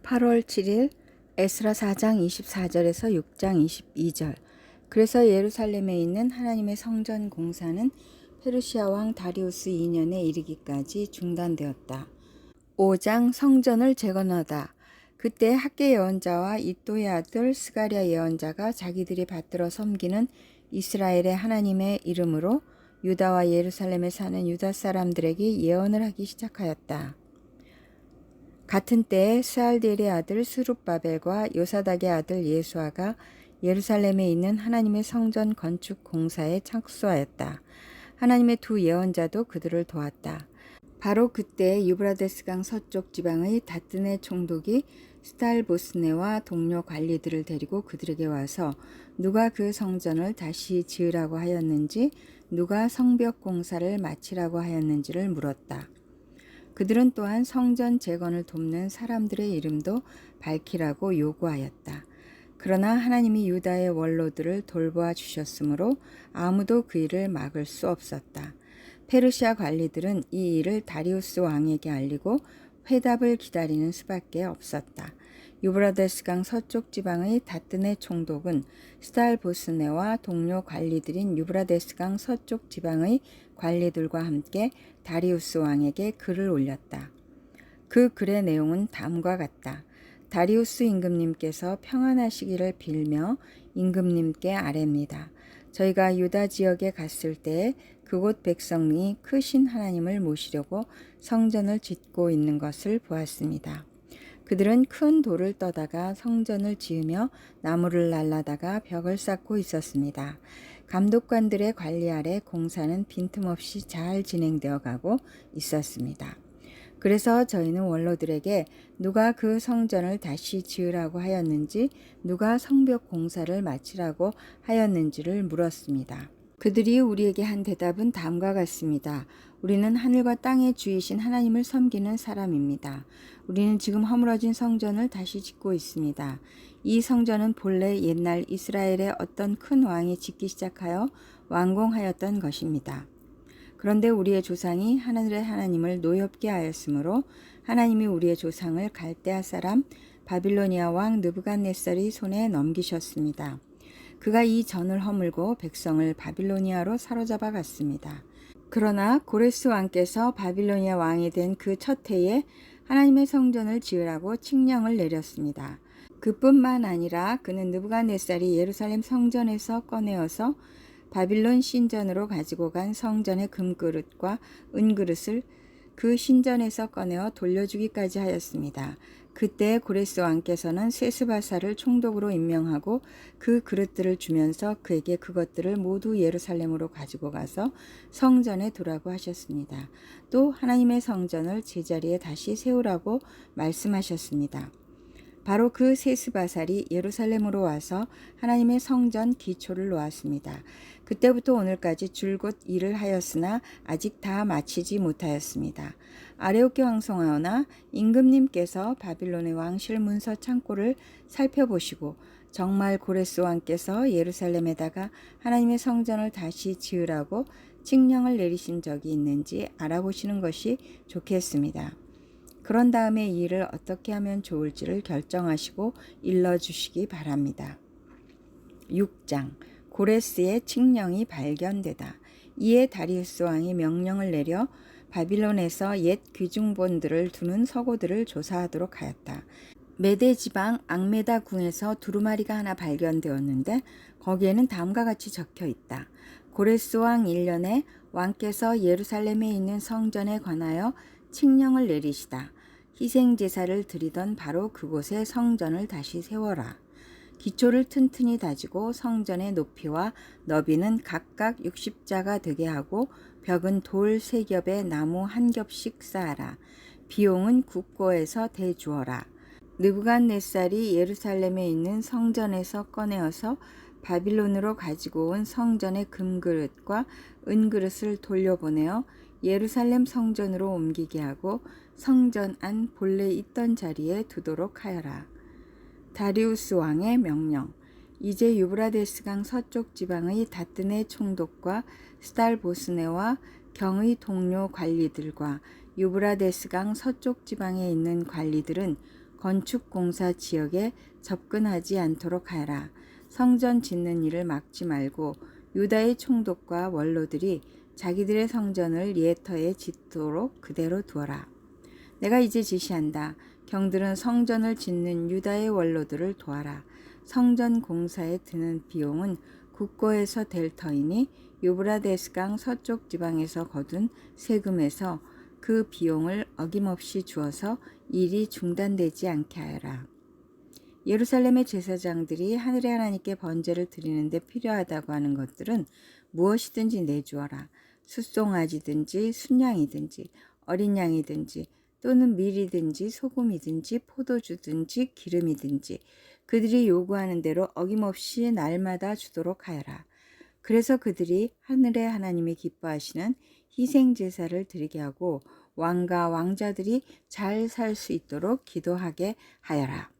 8월 7일 에스라 4장 24절에서 6장 22절. 그래서 예루살렘에 있는 하나님의 성전 공사는 페르시아 왕 다리우스 2년에 이르기까지 중단되었다. 5장 성전을 재건하다. 그때 학계 예언자와 이또의 아들 스가랴 예언자가 자기들이 받들어 섬기는 이스라엘의 하나님의 이름으로 유다와 예루살렘에 사는 유다 사람들에게 예언을 하기 시작하였다. 같은 때에 스알디엘의 아들 스룹바벨과 요사닥의 아들 예수아가 예루살렘에 있는 하나님의 성전 건축 공사에 착수하였다. 하나님의 두 예언자도 그들을 도왔다. 바로 그때 유브라데스강 서쪽 지방의 다뜨네 총독이 스탈보스네와 동료 관리들을 데리고 그들에게 와서 누가 그 성전을 다시 지으라고 하였는지, 누가 성벽 공사를 마치라고 하였는지를 물었다. 그들은 또한 성전 재건을 돕는 사람들의 이름도 밝히라고 요구하였다. 그러나 하나님이 유다의 원로들을 돌보아 주셨으므로 아무도 그 일을 막을 수 없었다. 페르시아 관리들은 이 일을 다리우스 왕에게 알리고 회답을 기다리는 수밖에 없었다. 유브라데스강 서쪽 지방의 다뜨네 총독은 스달보스네와 동료 관리들인 유브라데스강 서쪽 지방의 관리들과 함께 다리우스 왕에게 글을 올렸다. 그 글의 내용은 다음과 같다. 다리우스 임금님께서 평안하시기를 빌며 임금님께 아뢰입니다. 저희가 유다 지역에 갔을 때 그곳 백성이 크신 하나님을 모시려고 성전을 짓고 있는 것을 보았습니다. 그들은 큰 돌을 떠다가 성전을 지으며 나무를 날라다가 벽을 쌓고 있었습니다. 감독관들의 관리 아래 공사는 빈틈없이 잘 진행되어 가고 있었습니다. 그래서 저희는 원로들에게 누가 그 성전을 다시 지으라고 하였는지, 누가 성벽 공사를 마치라고 하였는지를 물었습니다. 그들이 우리에게 한 대답은 다음과 같습니다. 우리는 하늘과 땅의 주이신 하나님을 섬기는 사람입니다. 우리는 지금 허물어진 성전을 다시 짓고 있습니다. 이 성전은 본래 옛날 이스라엘의 어떤 큰 왕이 짓기 시작하여 완공하였던 것입니다. 그런데 우리의 조상이 하늘의 하나님을 노엽게 하였으므로 하나님이 우리의 조상을 갈대아 사람 바빌로니아 왕 느부갓네살의 손에 넘기셨습니다. 그가 이 전을 허물고 백성을 바빌로니아로 사로잡아 갔습니다. 그러나 고레스 왕께서 바빌로니아 왕이 된 그 첫 해에 하나님의 성전을 지으라고 칙령을 내렸습니다. 그뿐만 아니라 그는 느부갓네살이 예루살렘 성전에서 꺼내어서 바빌론 신전으로 가지고 간 성전의 금그릇과 은그릇을 그 신전에서 꺼내어 돌려주기까지 하였습니다. 그때 고레스 왕께서는 세스바사를 총독으로 임명하고 그 그릇들을 주면서 그에게 그것들을 모두 예루살렘으로 가지고 가서 성전에 두라고 하셨습니다. 또 하나님의 성전을 제자리에 다시 세우라고 말씀하셨습니다. 바로 그 세스바살이 예루살렘으로 와서 하나님의 성전 기초를 놓았습니다. 그때부터 오늘까지 줄곧 일을 하였으나 아직 다 마치지 못하였습니다. 아레오케 왕송하오나 임금님께서 바빌론의 왕실 문서 창고를 살펴보시고 정말 고레스 왕께서 예루살렘에다가 하나님의 성전을 다시 지으라고 칙령을 내리신 적이 있는지 알아보시는 것이 좋겠습니다. 그런 다음에 이 일을 어떻게 하면 좋을지를 결정하시고 일러주시기 바랍니다. 6장 고레스의 칙령이 발견되다. 이에 다리우스 왕이 명령을 내려 바빌론에서 옛 귀중본들을 두는 서고들을 조사하도록 하였다. 메데 지방 앙메다 궁에서 두루마리가 하나 발견되었는데 거기에는 다음과 같이 적혀 있다. 고레스 왕 1년에 왕께서 예루살렘에 있는 성전에 관하여 칙령을 내리시다. 희생제사를 드리던 바로 그곳에 성전을 다시 세워라. 기초를 튼튼히 다지고 성전의 높이와 너비는 각각 60자가 되게 하고 벽은 돌 3겹에 나무 1겹씩 쌓아라. 비용은 국고에서 대주어라. 느부갓네살이 예루살렘에 있는 성전에서 꺼내어서 바빌론으로 가지고 온 성전의 금그릇과 은그릇을 돌려보내어 예루살렘 성전으로 옮기게 하고 성전 안 본래 있던 자리에 두도록 하여라. 다리우스 왕의 명령. 이제 유브라데스강 서쪽 지방의 다뜨네 총독과 스달보스네와 경의 동료 관리들과 유브라데스강 서쪽 지방에 있는 관리들은 건축공사 지역에 접근하지 않도록 하라. 성전 짓는 일을 막지 말고 유다의 총독과 원로들이 자기들의 성전을 옛터에 짓도록 그대로 두어라. 내가 이제 지시한다. 경들은 성전을 짓는 유다의 원로들을 도와라. 성전 공사에 드는 비용은 국고에서 될 터이니 유브라데스강 서쪽 지방에서 거둔 세금에서 그 비용을 어김없이 주어서 일이 중단되지 않게 하여라. 예루살렘의 제사장들이 하늘의 하나님께 번제를 드리는데 필요하다고 하는 것들은 무엇이든지 내주어라. 숫송아지든지 순양이든지 어린 양이든지 또는 밀이든지 소금이든지 포도주든지 기름이든지 그들이 요구하는 대로 어김없이 날마다 주도록 하여라. 그래서 그들이 하늘의 하나님이 기뻐하시는 희생제사를 드리게 하고 왕과 왕자들이 잘 살 수 있도록 기도하게 하여라.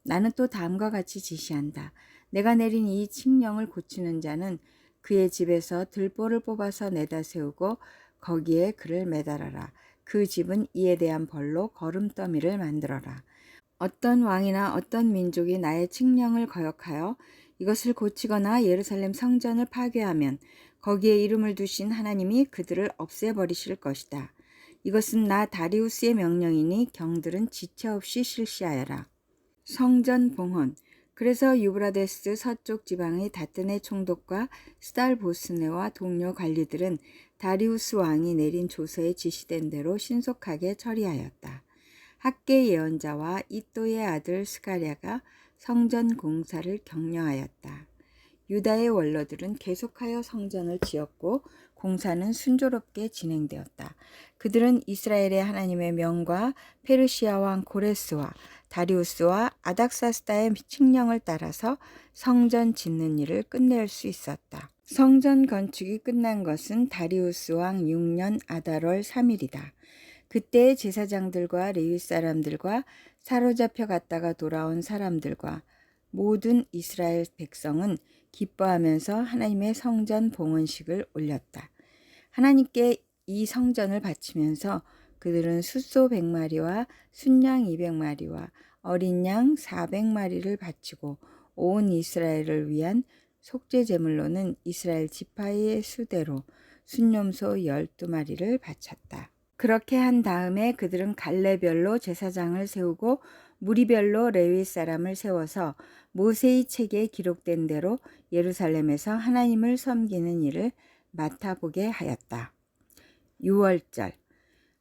나는 또 다음과 같이 지시한다. 내가 내린 이 칙령을 고치는 자는 그의 집에서 들보를 뽑아서 내다 세우고 거기에 그를 매달아라. 그 집은 이에 대한 벌로 거름더미를 만들어라. 어떤 왕이나 어떤 민족이 나의 칙령을 거역하여 이것을 고치거나 예루살렘 성전을 파괴하면 거기에 이름을 두신 하나님이 그들을 없애버리실 것이다. 이것은 나 다리우스의 명령이니 경들은 지체 없이 실시하여라. 성전 봉헌. 그래서 유브라데스 서쪽 지방의 다뜨네 총독과 스달보스네와 동료 관리들은 다리우스 왕이 내린 조서에 지시된 대로 신속하게 처리하였다. 학계 예언자와 이또의 아들 스가랴가 성전 공사를 격려하였다. 유다의 원로들은 계속하여 성전을 지었고 공사는 순조롭게 진행되었다. 그들은 이스라엘의 하나님의 명과 페르시아 왕 고레스와 다리우스와 아닥사스다의 칙령을 따라서 성전 짓는 일을 끝낼 수 있었다. 성전 건축이 끝난 것은 다리우스 왕 6년 아달월 3일이다. 그때 제사장들과 레위 사람들과 사로잡혀 갔다가 돌아온 사람들과 모든 이스라엘 백성은 기뻐하면서 하나님의 성전 봉헌식을 올렸다. 하나님께 이 성전을 바치면서 그들은 숫소 100마리와 순양 200마리와 어린 양 400마리를 바치고 온 이스라엘을 위한 속죄 제물로는 이스라엘 지파의 수대로 순염소 12마리를 바쳤다. 그렇게 한 다음에 그들은 갈래별로 제사장을 세우고 무리별로 레위 사람을 세워서 모세의 책에 기록된 대로 예루살렘에서 하나님을 섬기는 일을 맡아보게 하였다. 6월절.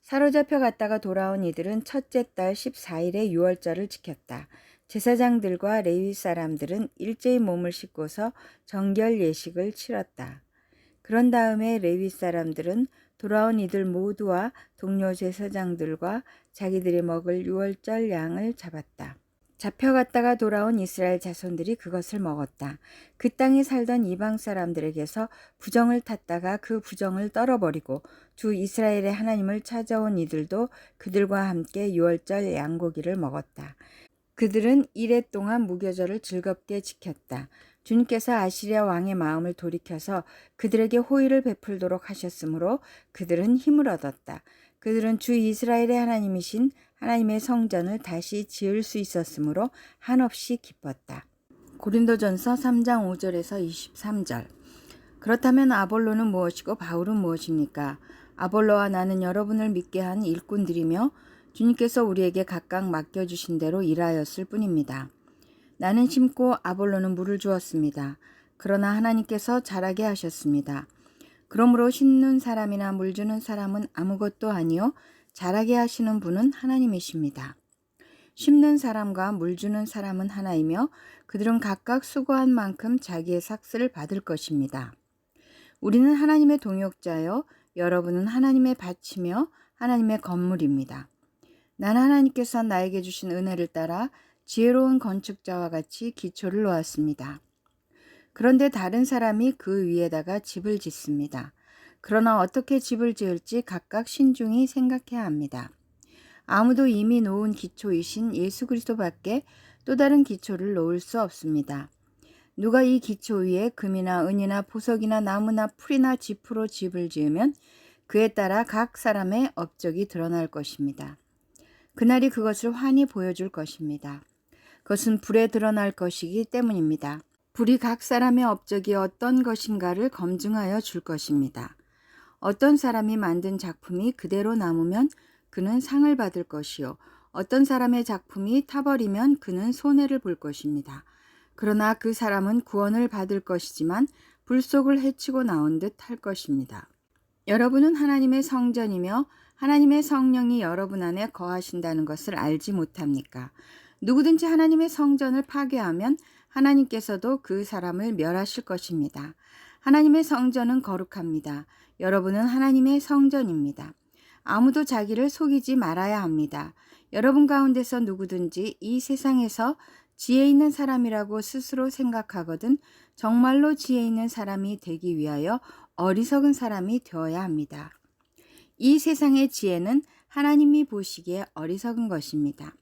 사로잡혀 갔다가 돌아온 이들은 첫째 달 14일에 6월절을 지켰다. 제사장들과 레위 사람들은 일제히 몸을 씻고서 정결 예식을 치렀다. 그런 다음에 레위 사람들은 돌아온 이들 모두와 동료 제사장들과 자기들이 먹을 6월절 양을 잡았다. 잡혀갔다가 돌아온 이스라엘 자손들이 그것을 먹었다. 그 땅에 살던 이방 사람들에게서 부정을 탔다가 그 부정을 떨어버리고 주 이스라엘의 하나님을 찾아온 이들도 그들과 함께 6월절 양고기를 먹었다. 그들은 이레 동안 무교절을 즐겁게 지켰다. 주님께서 아시리아 왕의 마음을 돌이켜서 그들에게 호의를 베풀도록 하셨으므로 그들은 힘을 얻었다. 그들은 주 이스라엘의 하나님이신 하나님의 성전을 다시 지을 수 있었으므로 한없이 기뻤다. 고린도전서 3장 5절에서 23절. 그렇다면 아볼로는 무엇이고 바울은 무엇입니까? 아볼로와 나는 여러분을 믿게 한 일꾼들이며 주님께서 우리에게 각각 맡겨주신 대로 일하였을 뿐입니다. 나는 심고 아볼로는 물을 주었습니다. 그러나 하나님께서 자라게 하셨습니다. 그러므로 심는 사람이나 물 주는 사람은 아무것도 아니요 자라게 하시는 분은 하나님이십니다. 심는 사람과 물 주는 사람은 하나이며 그들은 각각 수고한 만큼 자기의 삭슬을 받을 것입니다. 우리는 하나님의 동역자요 여러분은 하나님의 밭이며 하나님의 건물입니다. 나는 하나님께서 나에게 주신 은혜를 따라 지혜로운 건축자와 같이 기초를 놓았습니다. 그런데 다른 사람이 그 위에다가 집을 짓습니다. 그러나 어떻게 집을 지을지 각각 신중히 생각해야 합니다. 아무도 이미 놓은 기초이신 예수 그리스도밖에 또 다른 기초를 놓을 수 없습니다. 누가 이 기초 위에 금이나 은이나 보석이나 나무나 풀이나 짚으로 집을 지으면 그에 따라 각 사람의 업적이 드러날 것입니다. 그날이 그것을 환히 보여줄 것입니다. 그것은 불에 드러날 것이기 때문입니다. 불이 각 사람의 업적이 어떤 것인가를 검증하여 줄 것입니다. 어떤 사람이 만든 작품이 그대로 남으면 그는 상을 받을 것이요. 어떤 사람의 작품이 타버리면 그는 손해를 볼 것입니다. 그러나 그 사람은 구원을 받을 것이지만 불 속을 헤치고 나온 듯 할 것입니다. 여러분은 하나님의 성전이며 하나님의 성령이 여러분 안에 거하신다는 것을 알지 못합니까? 누구든지 하나님의 성전을 파괴하면 하나님께서도 그 사람을 멸하실 것입니다. 하나님의 성전은 거룩합니다. 여러분은 하나님의 성전입니다. 아무도 자기를 속이지 말아야 합니다. 여러분 가운데서 누구든지 이 세상에서 지혜 있는 사람이라고 스스로 생각하거든 정말로 지혜 있는 사람이 되기 위하여 어리석은 사람이 되어야 합니다. 이 세상의 지혜는 하나님이 보시기에 어리석은 것입니다.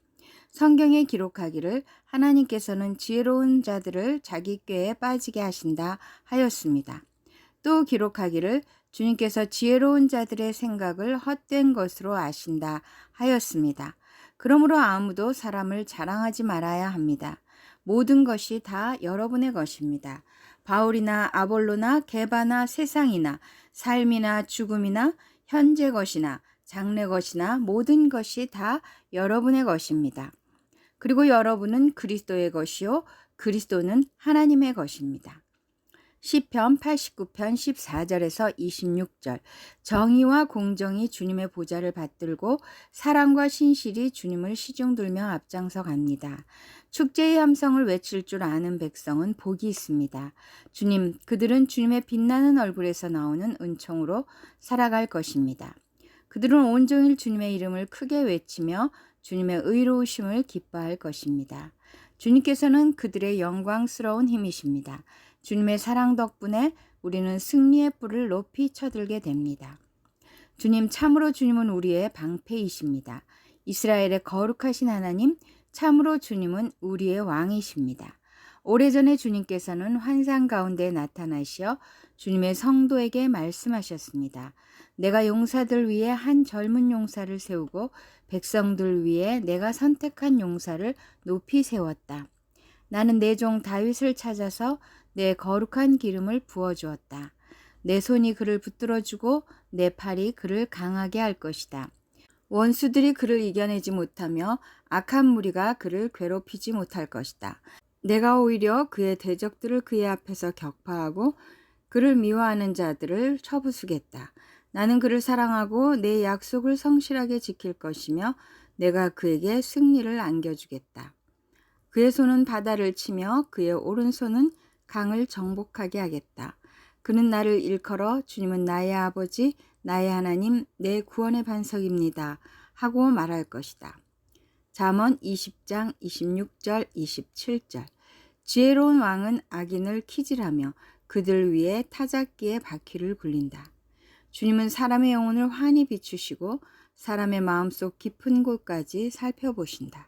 성경에 기록하기를 하나님께서는 지혜로운 자들을 자기 꾀에 빠지게 하신다 하였습니다. 또 기록하기를 주님께서 지혜로운 자들의 생각을 헛된 것으로 아신다 하였습니다. 그러므로 아무도 사람을 자랑하지 말아야 합니다. 모든 것이 다 여러분의 것입니다. 바울이나 아볼로나 게바나 세상이나 삶이나 죽음이나 현재 것이나 장래 것이나 모든 것이 다 여러분의 것입니다. 그리고 여러분은 그리스도의 것이요 그리스도는 하나님의 것입니다. 시편 89편 14절에서 26절 정의와 공정이 주님의 보좌를 받들고 사랑과 신실이 주님을 시중들며 앞장서 갑니다. 축제의 함성을 외칠 줄 아는 백성은 복이 있습니다. 주님, 그들은 주님의 빛나는 얼굴에서 나오는 은총으로 살아갈 것입니다. 그들은 온종일 주님의 이름을 크게 외치며 주님의 의로우심을 기뻐할 것입니다. 주님께서는 그들의 영광스러운 힘이십니다. 주님의 사랑 덕분에 우리는 승리의 뿔을 높이 쳐들게 됩니다. 주님, 참으로 주님은 우리의 방패이십니다. 이스라엘의 거룩하신 하나님, 참으로 주님은 우리의 왕이십니다. 오래전에 주님께서는 환상 가운데 나타나시어 주님의 성도에게 말씀하셨습니다. 내가 용사들 위에 한 젊은 용사를 세우고 백성들 위에 내가 선택한 용사를 높이 세웠다. 나는 내 종 다윗을 찾아서 내 거룩한 기름을 부어주었다. 내 손이 그를 붙들어주고 내 팔이 그를 강하게 할 것이다. 원수들이 그를 이겨내지 못하며 악한 무리가 그를 괴롭히지 못할 것이다. 내가 오히려 그의 대적들을 그의 앞에서 격파하고 그를 미워하는 자들을 쳐부수겠다. 나는 그를 사랑하고 내 약속을 성실하게 지킬 것이며 내가 그에게 승리를 안겨주겠다. 그의 손은 바다를 치며 그의 오른손은 강을 정복하게 하겠다. 그는 나를 일컬어 주님은 나의 아버지, 나의 하나님, 내 구원의 반석입니다 하고 말할 것이다. 잠언 20장 26절 27절 지혜로운 왕은 악인을 키질하며 그들 위에 타작기에 바퀴를 굴린다. 주님은 사람의 영혼을 환히 비추시고 사람의 마음속 깊은 곳까지 살펴보신다.